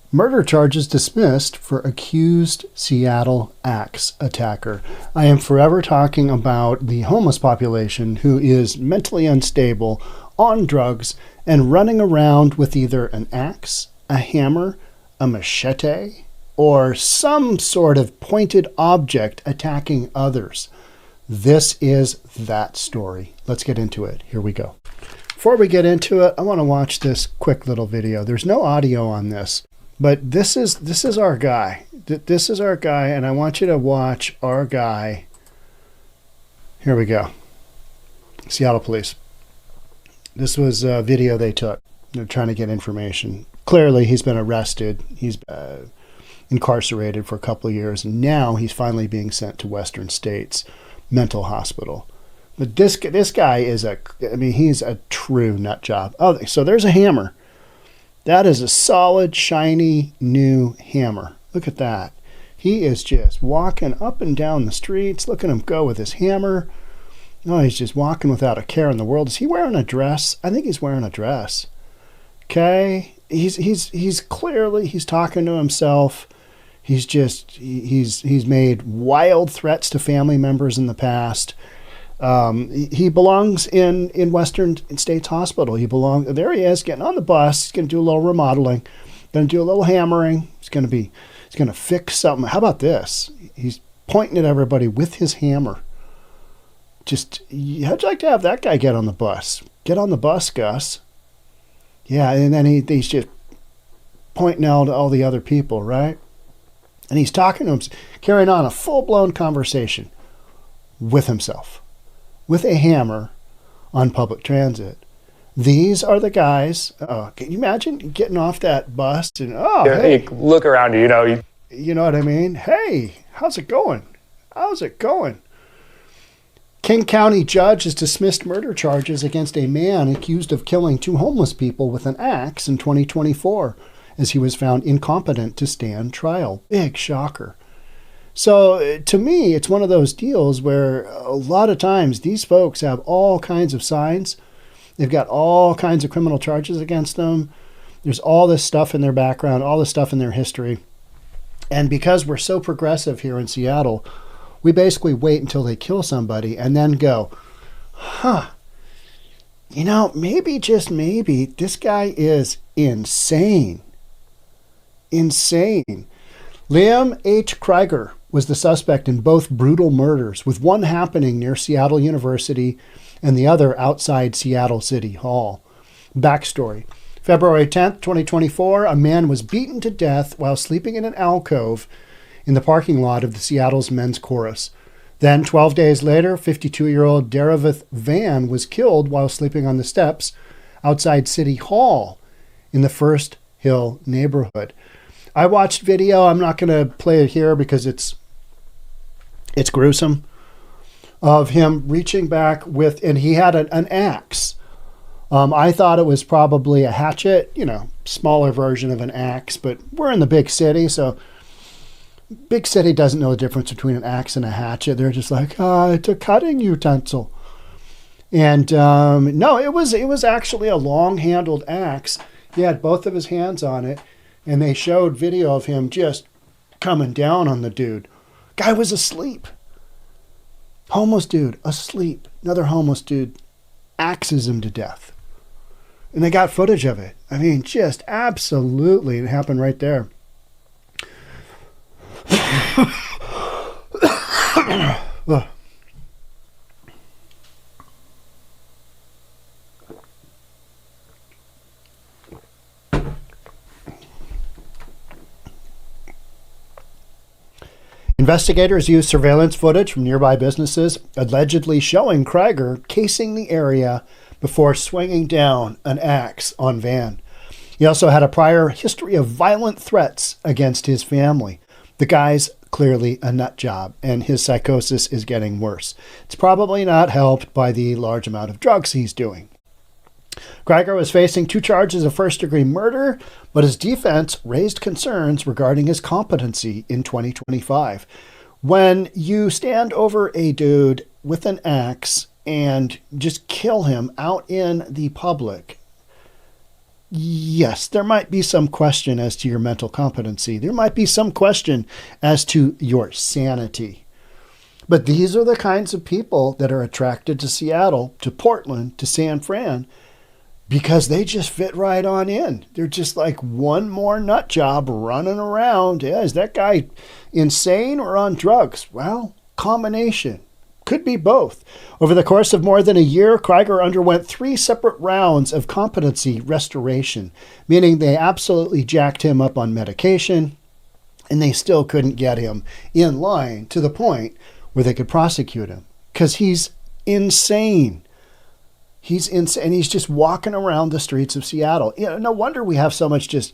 Murder charges dismissed for accused Seattle axe attacker. I am forever talking about the homeless population who is mentally unstable, on drugs, and running around with either an axe, a hammer, a machete, or some sort of pointed object attacking others. This is that story. Let's get into it. Here we go. Before we get into it, I want to watch this quick little video. There's no audio on this. But this is our guy. This is our guy, and I want you to watch our guy. Here we go. Seattle police. This was a video they took. They're trying to get information. Clearly, he's been arrested. He's incarcerated for a couple of years, and now he's finally being sent to Western States Mental Hospital. But this guy is he's a true nut job. Oh, so there's a hammer. That is a solid, shiny, new hammer. Look at that. He is just walking up and down the streets. Look at him go with his hammer. Oh, he's just walking without a care in the world. Is he wearing a dress? I think he's wearing a dress. Okay. He's clearly, he's talking to himself. He's made wild threats to family members in the past. He belongs in Western States Hospital. There he is, getting on the bus. He's going to do a little remodeling, going to do a little hammering. He's going to fix something. How about this? He's pointing at everybody with his hammer. How'd you like to have that guy get on the bus? Get on the bus, Gus. Yeah, and then he's just pointing out all the other people, right? And he's talking to him, carrying on a full-blown conversation with himself, with a hammer on public transit. These are the guys. Can you imagine getting off that bus and hey, you look around you know. You know what I mean? Hey, how's it going? How's it going? King County judge has dismissed murder charges against a man accused of killing 2 homeless people with an axe in 2024, as he was found incompetent to stand trial. Big shocker. So to me, it's one of those deals where a lot of times these folks have all kinds of signs. They've got all kinds of criminal charges against them. There's all this stuff in their background, all this stuff in their history. And because we're so progressive here in Seattle, we basically wait until they kill somebody and then go, maybe, just maybe, this guy is insane. Insane. Liam H. Krieger was the suspect in both brutal murders, with one happening near Seattle University and the other outside Seattle City Hall. Backstory. February 10th, 2024, a man was beaten to death while sleeping in an alcove in the parking lot of the Seattle's Men's Chorus. Then, 12 days later, 52-year-old Daravith Van was killed while sleeping on the steps outside City Hall in the First Hill neighborhood. I watched video. I'm not going to play it here because it's gruesome, of him reaching back with, and he had an axe. I thought it was probably a hatchet, smaller version of an axe, but we're in the big city, so big city doesn't know the difference between an axe and a hatchet. They're just like, it's a cutting utensil. And no, it was actually a long-handled axe. He had both of his hands on it. And they showed video of him just coming down on the dude. Guy was asleep. Homeless dude, asleep. Another homeless dude axes him to death. And they got footage of it. I mean, just absolutely. It happened right there. Investigators used surveillance footage from nearby businesses, allegedly showing Krieger casing the area before swinging down an axe on Van. He also had a prior history of violent threats against his family. The guy's clearly a nut job, and his psychosis is getting worse. It's probably not helped by the large amount of drugs he's doing. Krieger was facing 2 charges of first-degree murder, but his defense raised concerns regarding his competency in 2025. When you stand over a dude with an axe and just kill him out in the public, yes, there might be some question as to your mental competency. There might be some question as to your sanity. But these are the kinds of people that are attracted to Seattle, to Portland, to San Fran, because they just fit right on in. They're just like one more nut job running around. Yeah, is that guy insane or on drugs? Well, combination. Could be both. Over the course of more than a year, Krieger underwent 3 separate rounds of competency restoration, meaning they absolutely jacked him up on medication, and they still couldn't get him in line to the point where they could prosecute him, because he's insane. He's insane. He's just walking around the streets of Seattle. No wonder we have so much just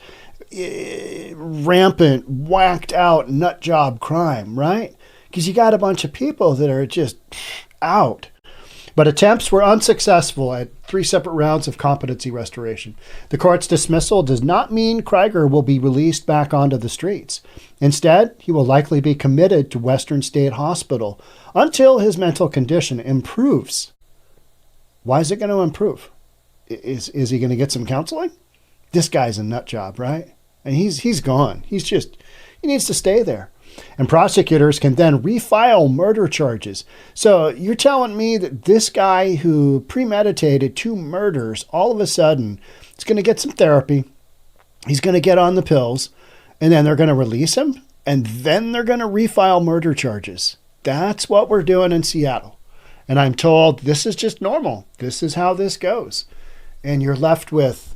rampant, whacked out nut job crime, right? Because you got a bunch of people that are just out. But attempts were unsuccessful at 3 separate rounds of competency restoration. The court's dismissal does not mean Krieger will be released back onto the streets. Instead, he will likely be committed to Western State Hospital until his mental condition improves. Why is it going to improve? Is he going to get some counseling? This guy's a nut job, right? And he's gone. He needs to stay there. And prosecutors can then refile murder charges. So you're telling me that this guy who premeditated 2 murders, all of a sudden, is going to get some therapy. He's going to get on the pills, and then they're going to release him, and then they're going to refile murder charges. That's what we're doing in Seattle. And I'm told this is just normal. This is how this goes. And you're left with,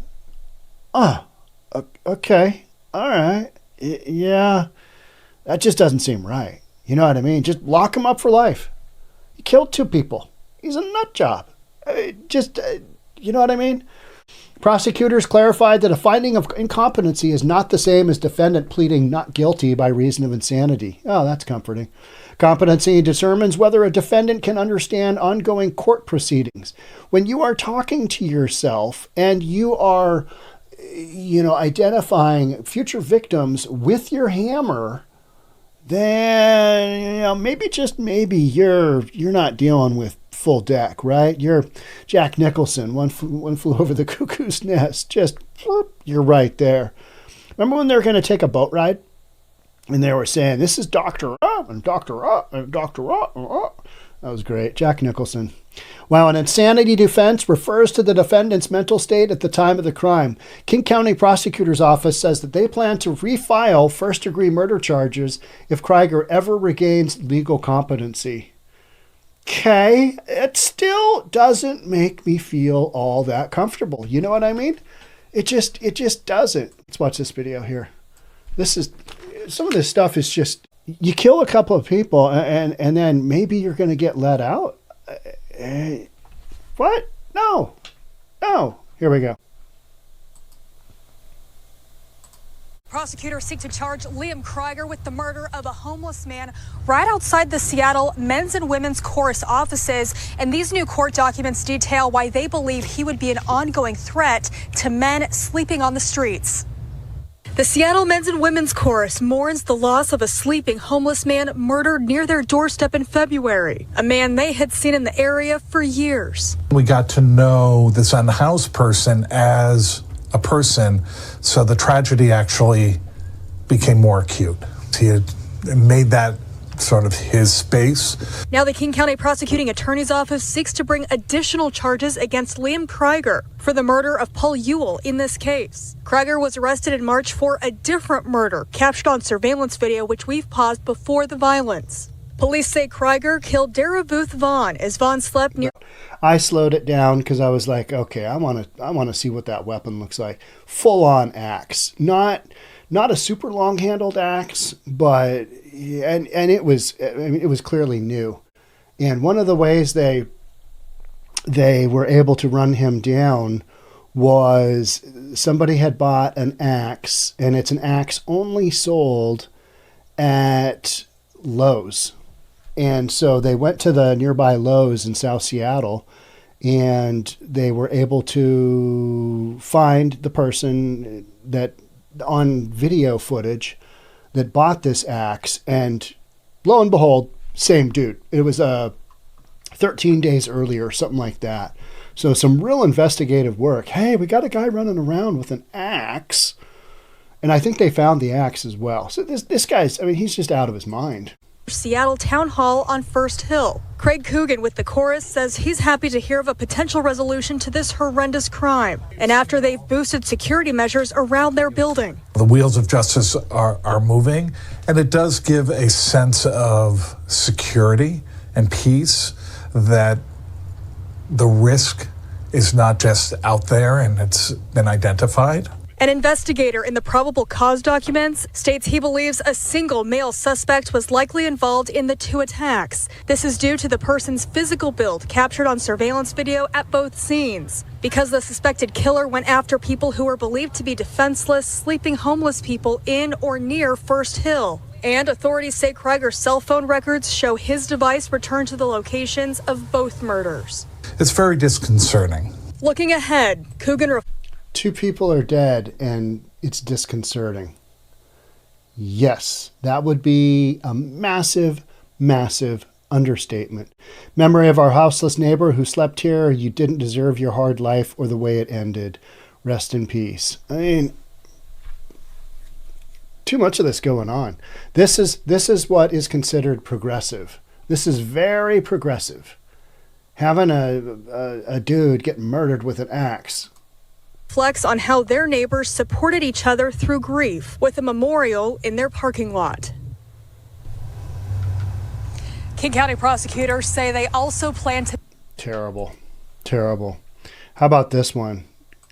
okay, all right, yeah. That just doesn't seem right. You know what I mean? Just lock him up for life. He killed 2 people. He's a nut job. You know what I mean? Prosecutors clarified that a finding of incompetency is not the same as defendant pleading not guilty by reason of insanity. Oh, that's comforting. Competency determines whether a defendant can understand ongoing court proceedings. When you are talking to yourself and you are, identifying future victims with your hammer, then maybe you're not dealing with full deck, right? You're Jack Nicholson, one flew over the cuckoo's nest. Just whoop, you're right there. Remember when they were going to take a boat ride, and they were saying, "This is Doctor and Doctor and Doctor." That was great, Jack Nicholson. While an insanity defense refers to the defendant's mental state at the time of the crime, King County Prosecutor's Office says that they plan to refile first-degree murder charges if Krieger ever regains legal competency. Okay, it still doesn't make me feel all that comfortable. You know what I mean? It just doesn't. Let's watch this video here. Some of this stuff is just, you kill a couple of people and then maybe you're going to get let out. What? No. Here we go. Prosecutors seek to charge Liam Krieger with the murder of a homeless man right outside the Seattle Men's and Women's Chorus offices. And these new court documents detail why they believe he would be an ongoing threat to men sleeping on the streets. The Seattle Men's and Women's Chorus mourns the loss of a sleeping homeless man murdered near their doorstep in February, a man they had seen in the area for years. We got to know this unhoused person as a person, so the tragedy actually became more acute. He had made that sort of his space. Now the King County Prosecuting Attorney's Office seeks to bring additional charges against Liam Krieger for the murder of Paul Ewell in this case. Krieger was arrested in March for a different murder, captured on surveillance video, which we've paused before the violence. Police say Krieger killed Daravuth Vaughn as Vaughn slept near. I slowed it down because I was like, okay, I want to see what that weapon looks like. Full on axe, not a super long handled axe, but it was clearly new. And one of the ways they were able to run him down was somebody had bought an axe, and it's an axe only sold at Lowe's. And so they went to the nearby Lowe's in South Seattle, and they were able to find the person that on video footage that bought this axe. And lo and behold, same dude. It was 13 days earlier, something like that. So some real investigative work. Hey, we got a guy running around with an axe. And I think they found the axe as well. So this guy's, I mean, he's just out of his mind. Seattle Town Hall on First Hill. Craig Coogan with the chorus says he's happy to hear of a potential resolution to this horrendous crime. And after they've boosted security measures around their building. The wheels of justice are moving, and it does give a sense of security and peace that the risk is not just out there and it's been identified. An investigator in the probable cause documents states he believes a single male suspect was likely involved in the two attacks. This is due to the person's physical build captured on surveillance video at both scenes. Because the suspected killer went after people who were believed to be defenseless, sleeping homeless people in or near First Hill. And authorities say Krieger's cell phone records show his device returned to the locations of both murders. It's very disconcerting. Looking ahead, Coogan 2 people are dead, and it's disconcerting. Yes, that would be a massive, massive understatement. Memory of our houseless neighbor who slept here. You didn't deserve your hard life or the way it ended. Rest in peace. I mean, too much of this going on. This is what is considered progressive. This is very progressive. Having a dude get murdered with an axe. reflects on how their neighbors supported each other through grief with a memorial in their parking lot. King County prosecutors say they also plan to... Terrible. Terrible. How about this one?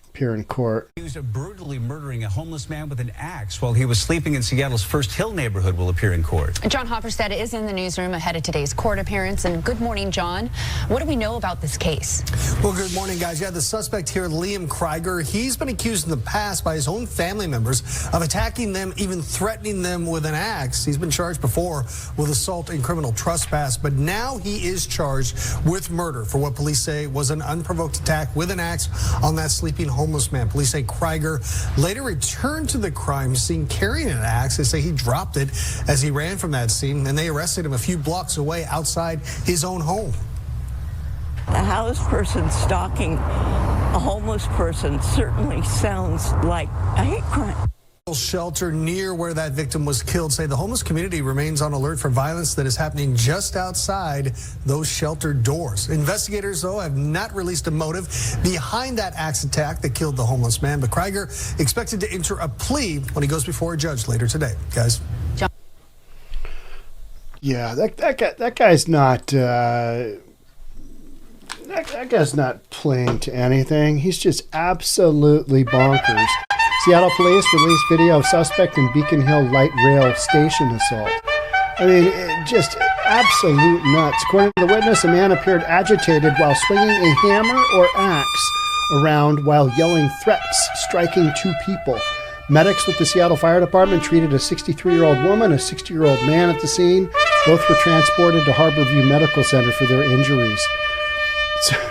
Appear in court. Accused of brutally murdering a homeless man with an axe while he was sleeping in Seattle's First Hill neighborhood will appear in court. John Hofferstedt is in the newsroom ahead of today's court appearance. And good morning, John. What do we know about this case? Well, good morning, guys. Yeah, the suspect here, Liam Krieger, he's been accused in the past by his own family members of attacking them, even threatening them with an axe. He's been charged before with assault and criminal trespass, but now he is charged with murder for what police say was an unprovoked attack with an axe on that sleeping homeless man. Police say Krieger later returned to the crime scene carrying an axe. They say he dropped it as he ran from that scene, and they arrested him a few blocks away outside his own home. A house person stalking a homeless person certainly sounds like a hate crime. Shelter near where that victim was killed say the homeless community remains on alert for violence that is happening just outside those shelter doors. Investigators, though, have not released a motive behind that axe attack that killed the homeless man, but Krieger expected to enter a plea when he goes before a judge later today. Guys. Yeah, that guy's not that guy's not playing to anything. He's just absolutely bonkers. Seattle police released video of suspect in Beacon Hill light rail station assault. I mean, just absolute nuts. According to the witness, a man appeared agitated while swinging a hammer or axe around while yelling threats, striking 2 people. Medics with the Seattle Fire Department treated a 63-year-old woman, a 60-year-old man at the scene. Both were transported to Harborview Medical Center for their injuries.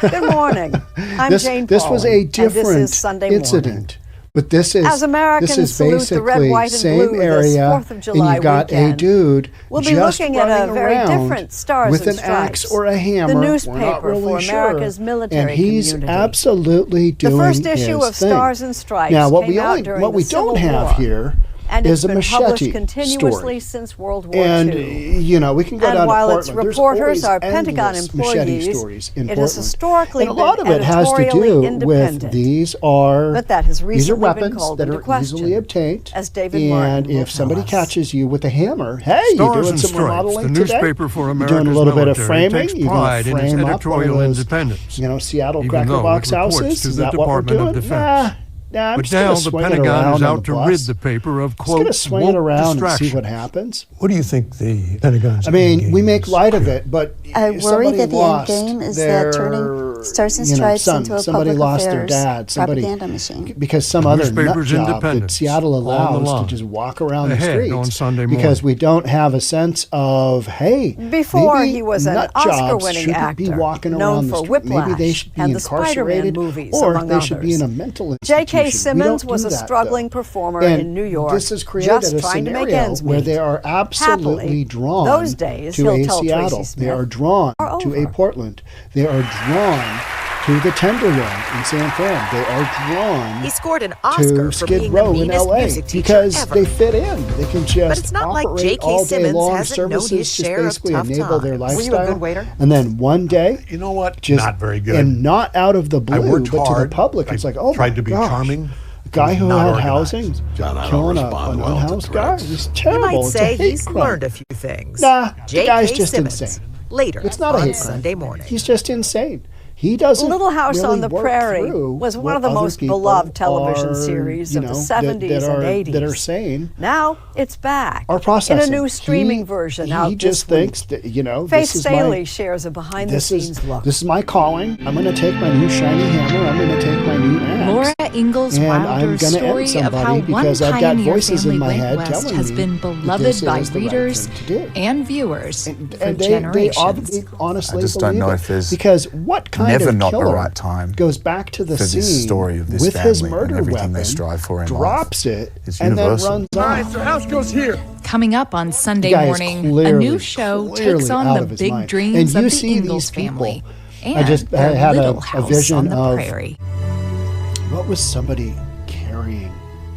Good morning. I'm Jane This was a Paulin, different and this is Sunday incident. Morning. But this is, As Americans this is salute basically the red, white, and same blue area, this 4th of July and you've got weekend, a dude we'll be just looking at running a very around different Stars with and an axe Stripes, or a hammer. the We're not newspaper really for sure. America's military and he's community. absolutely doing The first issue his of thing. Stars and Stripes Now, what came we out only, during what we the don't Civil have War, here and is it's a been machete published continuously story. since World War And, II. you know, we can go And down while to its Portland. There's reporters always are Pentagon endless machete employees, stories in it Portland. has historically and a lot been of it has to editorially do with independent. these are But that has these are recently been weapons called that into are question, easily obtained. as David and Martin will if somebody tell us. catches you with a hammer, hey, you're Stars doing and some Stripes, remodeling the today. newspaper for You're America's doing a little bit of military, framing. takes You're going pride to in its frame up one of editorial those, independence, Seattle even cracker though it box reports houses. to Is the that what we're Department of doing? Defense. Nah, I'm But just now gonna the swing it Pentagon around is on out the to bus. rid the paper of, Just quote, going to swing it woke around and see distractions. what happens. What do you think the Pentagon's I mean, end we game make is light of here? it, but I worry somebody that the lost end game is their, that turning Stars and you know, Stripes son, into a somebody public lost their affairs dad, somebody, propaganda machine. because some The other nut newspaper's job that independence Seattle on the allows to line. just walk around the Ahead streets on Sunday because morning. we don't have a sense of, hey, Before maybe he was an nut jobs Oscar-winning shouldn't actor, be walking known around the for street. Whiplash Maybe they should be and the Spider-Man incarcerated, movies, or among they should be in others. a mental institution. J.K. We Simmons don't was do a that, struggling though. performer And in New York, this has created just a trying to make scenario ends where meet. they are absolutely Happily, drawn those days, to he'll a tell Seattle. Tracy They Smith, are drawn are to a over. Portland. They are drawn to the Tenderloin in San Fran. They are drawn He scored an Oscar to for Skid being Row the in meanest LA music teacher because ever. they fit in. They can just But it's not like operate J.K. all day Simmons long. hasn't known Services his just share of basically tough enable their times. lifestyle. Were you a good waiter? And then one day, You know what? just Not very good. and not out of the blue, I worked but hard. to the public, it's I like, oh, tried to be gosh. charming. A guy It was who not had organized. housing, John, I don't killing respond an well to unhoused guy. threats. It's You terrible. might It's a say hate he's crime. learned a few things. Nah, the J.K. guy's just Simmons, insane. later It's not a on hate crime. Sunday morning. He's just insane. He doesn't. Little House really on the work Prairie through was one what of the other most people beloved television are, series you of the know, 70s that and are, 80s. that are sane. Now it's back Are processing. in a new streaming version out He just this thinks week. that, you know, Faith this is Staley my. shares a This is behind-the-scenes look. this is my calling. I'm going to take my new shiny hammer. I'm going to take my new axe. Laura Ingalls and I'm Wilder's gonna end story of somebody how one because I've got pioneer voices family in my went head west telling has me been that beloved this by is the right readers thing to do. and viewers And for they generations. honestly I just don't believe know it. if there's because what kind never of not the killer right time goes back to the for scene this story of this with his family and murder everything weapon, they strive for in drops life. it, It's and universal. then runs off. so house goes here. Coming up on Sunday The guy is morning, a clearly, new show clearly takes on out the of his big mind. dreams And of you the see Ingalls these people. family and I just their had little a house vision on the of prairie. what was somebody carrying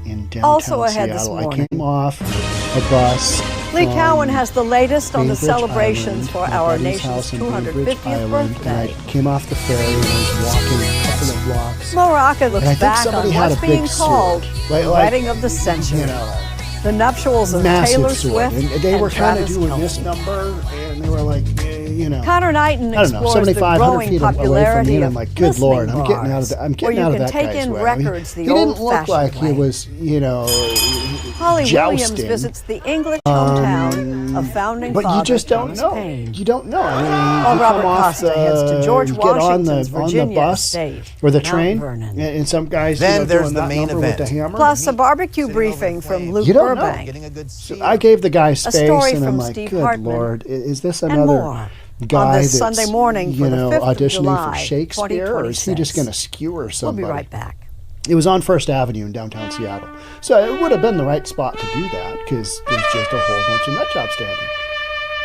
in downtown Also ahead this Seattle. I morning. came off a bus. Lee from Cowan has the latest on the Bainbridge celebrations Island, for my our buddy's nation's house in Bainbridge 250th Island, birthday. And I came off the ferry and I was walking a couple of blocks. Moraka And I looks think back somebody on had what's a big being sword. called Like- the like, wedding of the century. You know, The nuptials of massive Taylor sword. Swift And they were kind of Travis doing Kelce. this number, and they were like, you know. Connor Knighton I don't know, explores 75, the 100 growing feet away from popularity me, and of I'm like, good listening Lord, I'm getting out of bars, that. I'm where getting you out of can that take guy's in way. records the he didn't look old-fashioned like he way. was, you know, Holly Williams jousting. visits the English hometown of founding But father you just don't Thomas know. Paine. You don't know. I mean, While you Robert come off Costa heads to the, George you get on Washington's the Virginia bus estate, or the Mount train, Vernon. and some guys Then you know, there's doing the that main number with the event. hammer. Plus a barbecue briefing from Luke You don't know. Burbank. Getting a good So I gave the guy space, story and I'm from like, Steve good Hartman Lord, is this and another more guy on this that's, Sunday morning for you the know, 5th of auditioning July, for Shakespeare, or is he just 2026? going to skewer We'll somebody? be right back. It was on First Avenue in downtown Seattle. So it would have been the right spot to do that because there's just a whole bunch of nut jobs standing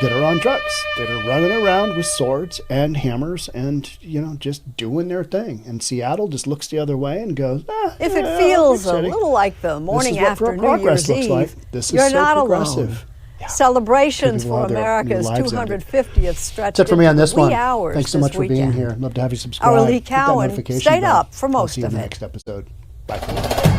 that are on drugs, that are running around with swords and hammers and, you know, just doing their thing. And Seattle just looks the other way and goes, If yeah, it feels big a city. little like the morning This is what after New progress Year's looks Eve, like. This is you're so not progressive. alone. Yeah. Celebrations People for out there, America's their lives ended. 250th stretched That's it for me on into this the wee one. hours Thanks so this much for being weekend. here. Love to have you subscribe. Our Lee Hit that Cowan notification stayed bell. up for I'll most see you of in the it. next episode. Bye for now.